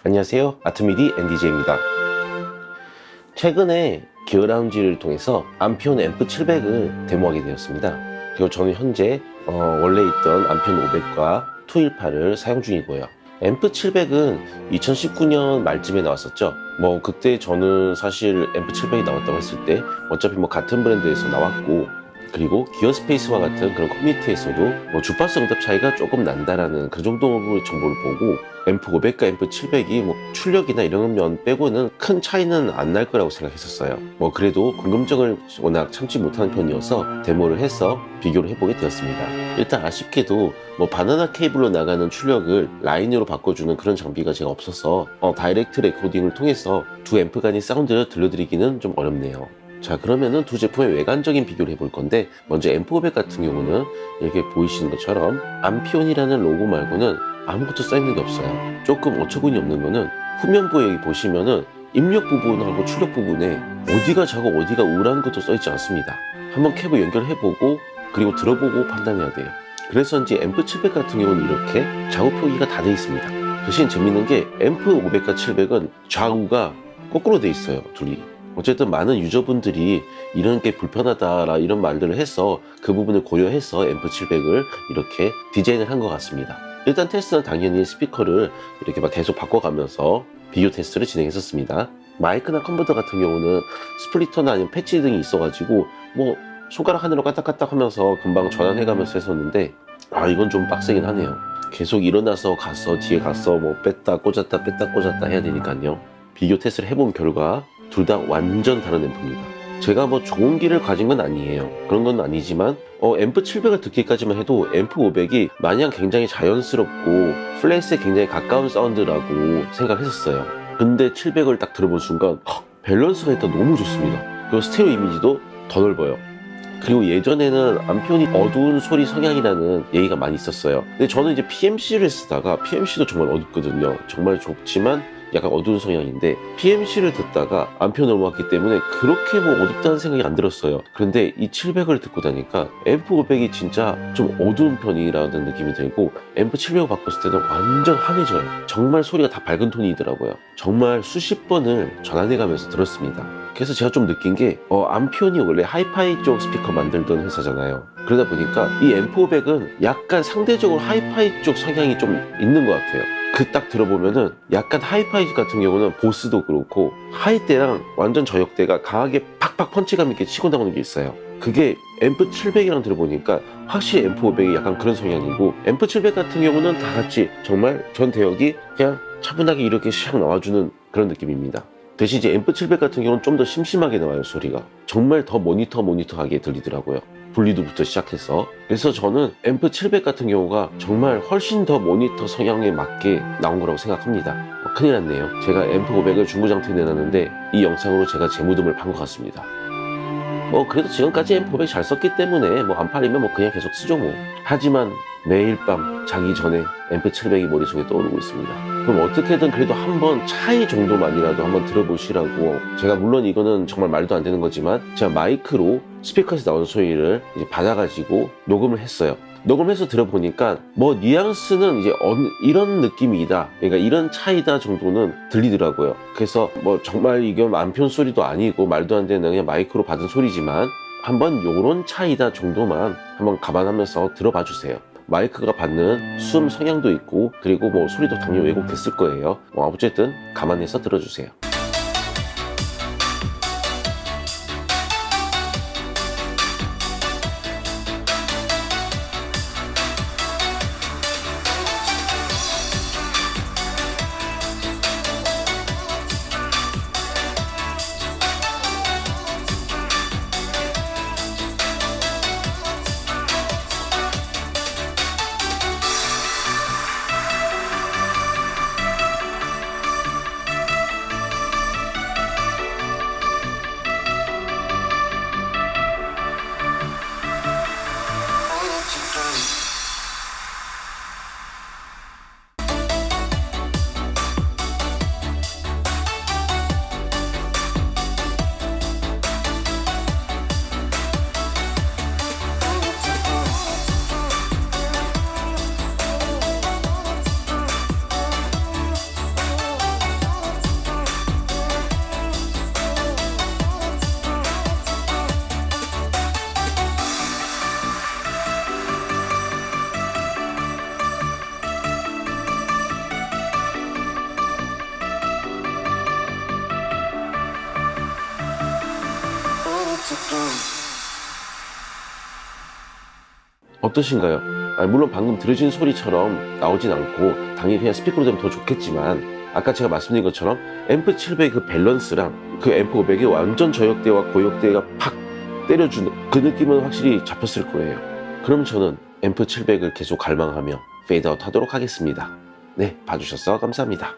안녕하세요, 아트미디 NDJ입니다. 최근에 기어라운지를 통해서 암피온 앰프 700을 데모하게 되었습니다. 그리고 저는 현재 원래 있던 암피온 500과 218을 사용 중이고요. 앰프 700은 2019년 말쯤에 나왔었죠. 그때 저는 사실 앰프 700이 나왔다고 했을 때 어차피 같은 브랜드에서 나왔고, 그리고 기어스페이스와 같은 그런 커뮤니티에서도 주파수 응답 차이가 조금 난다라는 그 정도의 정보를 보고 앰프 500과 앰프 700이 출력이나 이런 면 빼고는 큰 차이는 안 날 거라고 생각했었어요. 그래도 궁금증을 워낙 참지 못하는 편이어서 데모를 해서 비교를 해보게 되었습니다. 일단 아쉽게도 바나나 케이블로 나가는 출력을 라인으로 바꿔주는 그런 장비가 제가 없어서 다이렉트 레코딩을 통해서 두 앰프 간의 사운드를 들려드리기는 좀 어렵네요. 자, 그러면은 두 제품의 외관적인 비교를 해볼 건데, 먼저 앰프 500 같은 경우는 이렇게 보이시는 것처럼 암피온이라는 로고 말고는 아무것도 써있는 게 없어요. 조금 어처구니 없는 거는 후면부에 여기 보시면은 입력 부분하고 출력 부분에 어디가 작고 어디가 우라는 것도 써있지 않습니다. 한번 케이블 연결해보고 그리고 들어보고 판단해야 돼요. 그래서 이제 앰프 700 같은 경우는 이렇게 좌우 표기가 다 돼 있습니다. 대신 재밌는 게 앰프 500과 700은 좌우가 거꾸로 돼 있어요, 둘이. 어쨌든 많은 유저분들이 이런 게 불편하다라 이런 말들을 해서 그 부분을 고려해서 앰프 700을 이렇게 디자인을 한 것 같습니다. 일단 테스트는 당연히 스피커를 이렇게 계속 바꿔가면서 비교 테스트를 진행했었습니다. 마이크나 컴퓨터 같은 경우는 스플리터나 아니면 패치 등이 있어가지고 손가락 하나로 까딱까딱 하면서 금방 전환해가면서 했었는데, 이건 좀 빡세긴 하네요. 계속 일어나서 가서 뒤에 가서 뺐다 꽂았다 뺐다 꽂았다 해야 되니까요. 비교 테스트를 해본 결과 둘 다 완전 다른 앰프입니다. 제가 좋은 기를 가진 건 아니에요. 그런 건 아니지만 앰프 700을 듣기까지만 해도 앰프 500이 마냥 굉장히 자연스럽고 플랫에 굉장히 가까운 사운드라고 생각했었어요. 근데 700을 딱 들어본 순간 밸런스가 일단 너무 좋습니다. 그리고 스테레오 이미지도 더 넓어요. 그리고 예전에는 암피온이 어두운 소리 성향이라는 얘기가 많이 있었어요. 근데 저는 이제 PMC를 쓰다가, PMC도 정말 어둡거든요. 정말 좋지만 약간 어두운 성향인데, PMC를 듣다가 암피온을 넘어왔기 때문에 그렇게 어둡다는 생각이 안 들었어요. 그런데 이 700을 듣고 나니까 앰프 500이 진짜 좀 어두운 편이라는 느낌이 들고, 앰프 700을 바꿨을 때는 완전 환해져요. 정말 소리가 다 밝은 톤이더라고요. 정말 수십 번을 전환해가면서 들었습니다. 그래서 제가 좀 느낀 게 암피온이 원래 하이파이 쪽 스피커 만들던 회사잖아요. 그러다 보니까 이 앰프 500은 약간 상대적으로 하이파이 쪽 성향이 좀 있는 것 같아요. 딱 들어보면은 약간 하이파이 같은 경우는 보스도 그렇고 하이 때랑 완전 저역대가 강하게 팍팍 펀치감 있게 치고 나오는 게 있어요. 그게 앰프 700이랑 들어보니까 확실히 앰프 500이 약간 그런 성향이고, 앰프 700 같은 경우는 다 같이 정말 전 대역이 그냥 차분하게 이렇게 샥 나와주는 그런 느낌입니다. 대신 이제 앰프 700 같은 경우는 좀 더 심심하게 나와요. 소리가 정말 더 모니터하게 들리더라고요. 분리도부터 시작해서. 그래서 저는 앰프 700 같은 경우가 정말 훨씬 더 모니터 성향에 맞게 나온 거라고 생각합니다. 큰일 났네요. 제가 앰프 500을 중고장터에 내놨는데 이 영상으로 제가 제 무덤을 판 것 같습니다. 그래도 지금까지 앰프 500 잘 썼기 때문에 안 팔리면 그냥 계속 쓰죠. 하지만 매일 밤 자기 전에 앰프 700이 머릿속에 떠오르고 있습니다. 그럼 어떻게든 그래도 한번 차이 정도만이라도 한번 들어보시라고, 제가 물론 이거는 정말 말도 안 되는 거지만 제가 마이크로 스피커에서 나오는 소리를 이제 받아가지고 녹음을 했어요. 녹음해서 들어보니까 뉘앙스는 이제 이런 느낌이다, 그러니까 이런 차이다 정도는 들리더라고요. 그래서 정말 이건 암피온 소리도 아니고 말도 안 되는 그냥 마이크로 받은 소리지만 한번 요런 차이다 정도만 한번 감안하면서 들어봐 주세요. 마이크가 받는 수음 성향도 있고, 그리고 소리도 당연히 왜곡됐을 거예요. 어쨌든 감안해서 들어주세요. 어떠신가요? 물론 방금 들으신 소리처럼 나오진 않고 당연히 그냥 스피커로 되면 더 좋겠지만 아까 제가 말씀드린 것처럼 앰프 700의 그 밸런스랑 그 앰프 500의 완전 저역대와 고역대가 팍 때려주는 그 느낌은 확실히 잡혔을 거예요. 그럼 저는 앰프 700을 계속 갈망하며 페이드아웃 하도록 하겠습니다. 네, 봐주셔서 감사합니다.